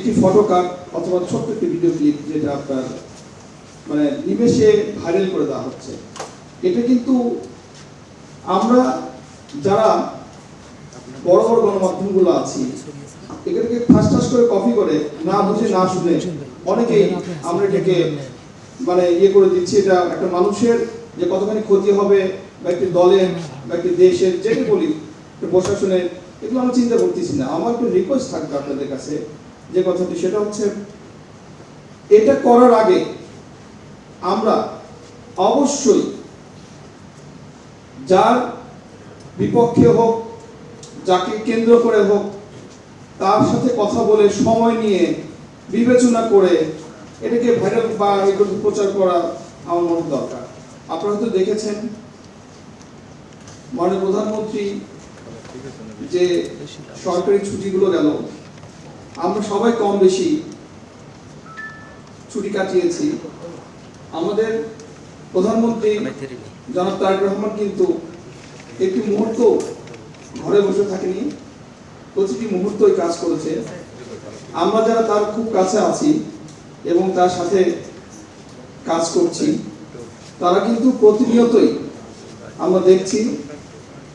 একটি photo card অথবা ছোট্ট একটি ভিডিও ক্লিপ যেটা আপনার মানে নিমেষে ভাইরাল করে দেওয়া হচ্ছে। এটা কিন্তু আমরা যারা বড় বড় গণমাধ্যমগুলো আছি এটাকে ঠাস করে কপি করে না বুঝে না শুনে অনেকেই আমরা এটাকে মানে করে দিচ্ছি। এটা একটা মানুষের যে কতখানি ক্ষতি হবে বা একটি দলের বা একটি দেশের যেটা বলি প্রশাসনের, এগুলো আমরা চিন্তা করতেছি না। আমার একটু রিকোয়েস্ট থাকবে আপনাদের কাছে যে কথাটি, সেটা হচ্ছে এটা করার আগে আমরা অবশ্যই যার বিপক্ষে হোক, যাকে কেন্দ্র করে হোক, তার সাথে কথা বলে সময় নিয়ে বিবেচনা করে এটাকে ভাইরাল বা এগুলো প্রচার করা আমার মনে দরকার। আপনারা হয়তো দেখেছেন মাননীয় প্রধানমন্ত্রী যে সরকারি ছুটিগুলো গেল, আমরা সবাই কম বেশি ছুটি কাটিয়েছি। আমাদের প্রধানমন্ত্রী জনাব তারেক রহমান কিন্তু একটি মুহূর্ত ঘরে বসে থাকেনি, প্রতিটি মুহূর্তই কাজ করেছে। আমরা যারা তার খুব কাছে আছি এবং তার সাথে কাজ করছি, তারা কিন্তু প্রতিনিয়তই আমরা দেখছি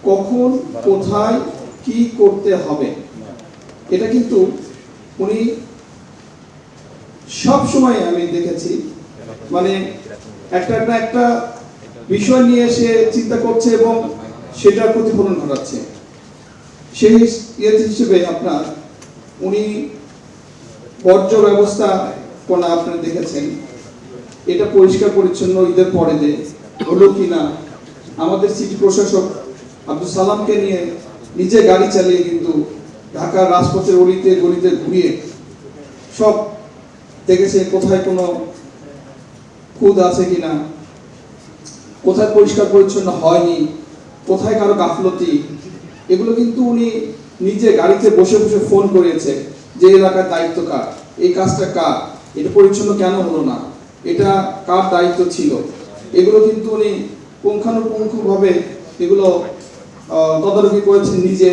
কখন কোথায় কি করতে হবে। এটা কিন্তু উনি সব সময় আমি দেখেছি মানে একটা বিষয় নিয়ে সে চিন্তা করছে এবং সেটার প্রতিফলন ঘটাচ্ছে। সেই হিসেবে আপনার উনি বর্জ্য ব্যবস্থা কোনা আপনারা দেখেছেন, এটা পরিষ্কার পরিচ্ছন্ন ঈদের পরে যে হলো কিনা, আমাদের সিটি প্রশাসক আব্দুল সালামকে নিয়ে নিজে গাড়ি চালিয়ে কিন্তু ঢাকার রাজপথের অলিতে গলিতে ঘুরিয়ে সব দেখেছে কোথায় কোনো খুদ আছে কিনা, কোথায় পরিষ্কার পরিচ্ছন্ন হয়নি, কোথায় কারো গাফলতি, এগুলো কিন্তু উনি নিজে গাড়িতে বসে বসে ফোন করেছে যে এলাকার দায়িত্ব কার, এই কাজটা কার, এটা পরিচ্ছন্ন কেন হলো না, এটা কার দায়িত্ব ছিল, এগুলো কিন্তু উনি পুঙ্খানুপুঙ্খভাবে এগুলো তদারকি করেছেন নিজে।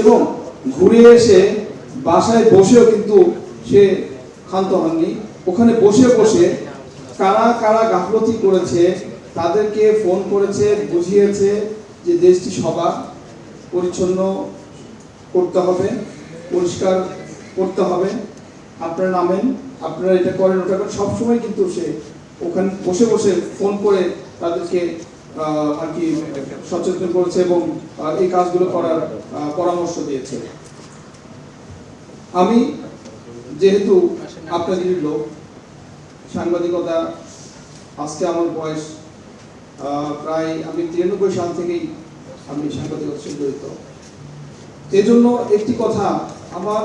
এবং ঘুরে এসে বাসায় বসেও কিন্তু সে ক্ষান্ত হননি, ওখানে বসে বসে কারা কারা গাফলতি করেছে তাদেরকে ফোন করেছে, বুঝিয়েছে যে দেশটি সবার পরিচ্ছন্ন করতে হবে, পরিষ্কার করতে হবে, আপনারা নামেন, আপনারা এটা করেন, ওটা করেন। সবসময় কিন্তু সে ওখানে বসে বসে ফোন করে তাদেরকে আর কি সচেতন করেছে এবং এই কাজগুলো করার পরামর্শ দিয়েছে। আমি যেহেতু আপনাদের লোক, সাংবাদিকতা আজকে আমার বয়স প্রায় আমি 93 সাল থেকেই আমি সাংবাদিকতার সাথে জড়িত। এজন্য একটি কথা আমার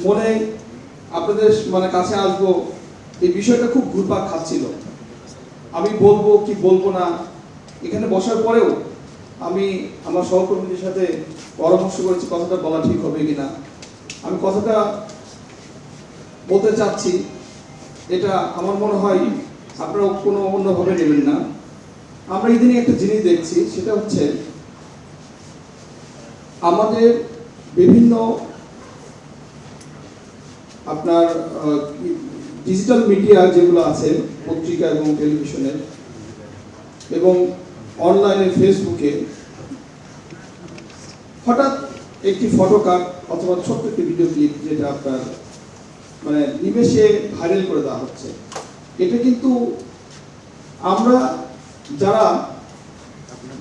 মনে আপনাদের মানে কাছে আসবো, এই বিষয়টা খুব ঘুরপাক খাচ্ছিল। আমি বলবো কি বলবো না, এখানে বসার পরেও আমি আমার সহকর্মীদের সাথে পরামর্শ করেছি কথাটা বলা ঠিক হবে কিনা। আমি কথাটা বলতে চাচ্ছি, এটা আমার মনে হয় আপনারা কোনো অন্যভাবে নেবেন না। আমরা ইদানিং একটা জিনিস দেখছি, সেটা হচ্ছে আমাদের বিভিন্ন আপনার ডিজিটাল মিডিয়া যেগুলো আছে, পত্রিকা এবং টেলিভিশনের এবং অনলাইনে ফেসবুকে হঠাৎ একটি ফটো কার্ড অথবা ছোট্ট একটি ভিডিও ক্লিপ যেটা আপনার মানে নিমেষে ভাইরাল করে দেওয়া হচ্ছে। এটা কিন্তু আমরা যারা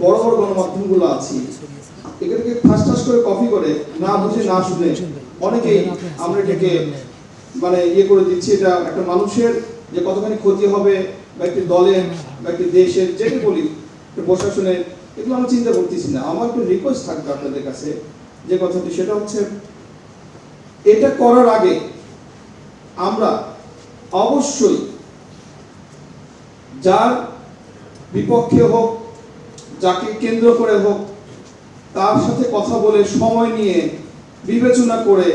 বড় বড় গণমাধ্যমগুলো আছি এটাকে ঠাস করে কপি করে না বুঝে না শুনে অনেকেই আমরা এটাকে মানে করে দিচ্ছি। এটা একটা মানুষের যে কতখানি ক্ষতি হবে বা একটি দলের বা একটি দেশের যেটা বলি প্রশাসনের, এগুলো আমরা চিন্তা করতেছি না। আমার একটু রিকোয়েস্ট থাকবে আপনাদের কাছে যে কথাটি, সেটা হচ্ছে এটা করার আগে আমরা অবশ্যই যার বিপক্ষে হোক, যাকে কেন্দ্র করে হোক, তার সাথে কথা বলে সময় নিয়ে বিবেচনা করে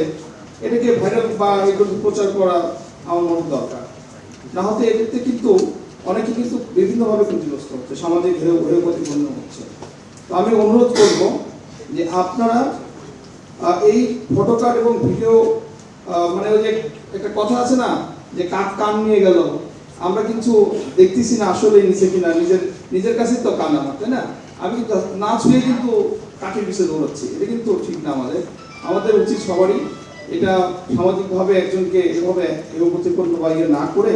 এটাকে ভাইরাল বা এগুলো প্রচার করা আমার মনে দরকার। না হতে এটাতে কিন্তু অনেকে কিন্তু বিভিন্নভাবে ক্ষতিগ্রস্ত হচ্ছে, সামাজিক হয়ে প্রতিপন্ন হচ্ছে। তো আমি অনুরোধ করব যে আপনারা এই ফটো কার্ড এবং ভিডিও মানে ওই যে একটা কথা আছে না যে কাক কান নিয়ে গেল, আমরা কিন্তু দেখতেছি না আসলে নিচে কিনা, নিজের কাছেই তো কান আমার, তাই না? আমি কিন্তু না ছুঁয়ে কিন্তু কাকের পিছিয়ে দৌড়াচ্ছি, এটা কিন্তু ঠিক না। আমাদের উচিত সবারই এটা সামাজিকভাবে একজনকে এভাবে প্রতিপন্ন বা ইয়ে না করে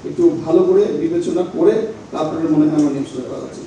একটু ভালো করে বিবেচনা করে তারপরে মনে হয় আমার নিশ্চয় করা উচিত।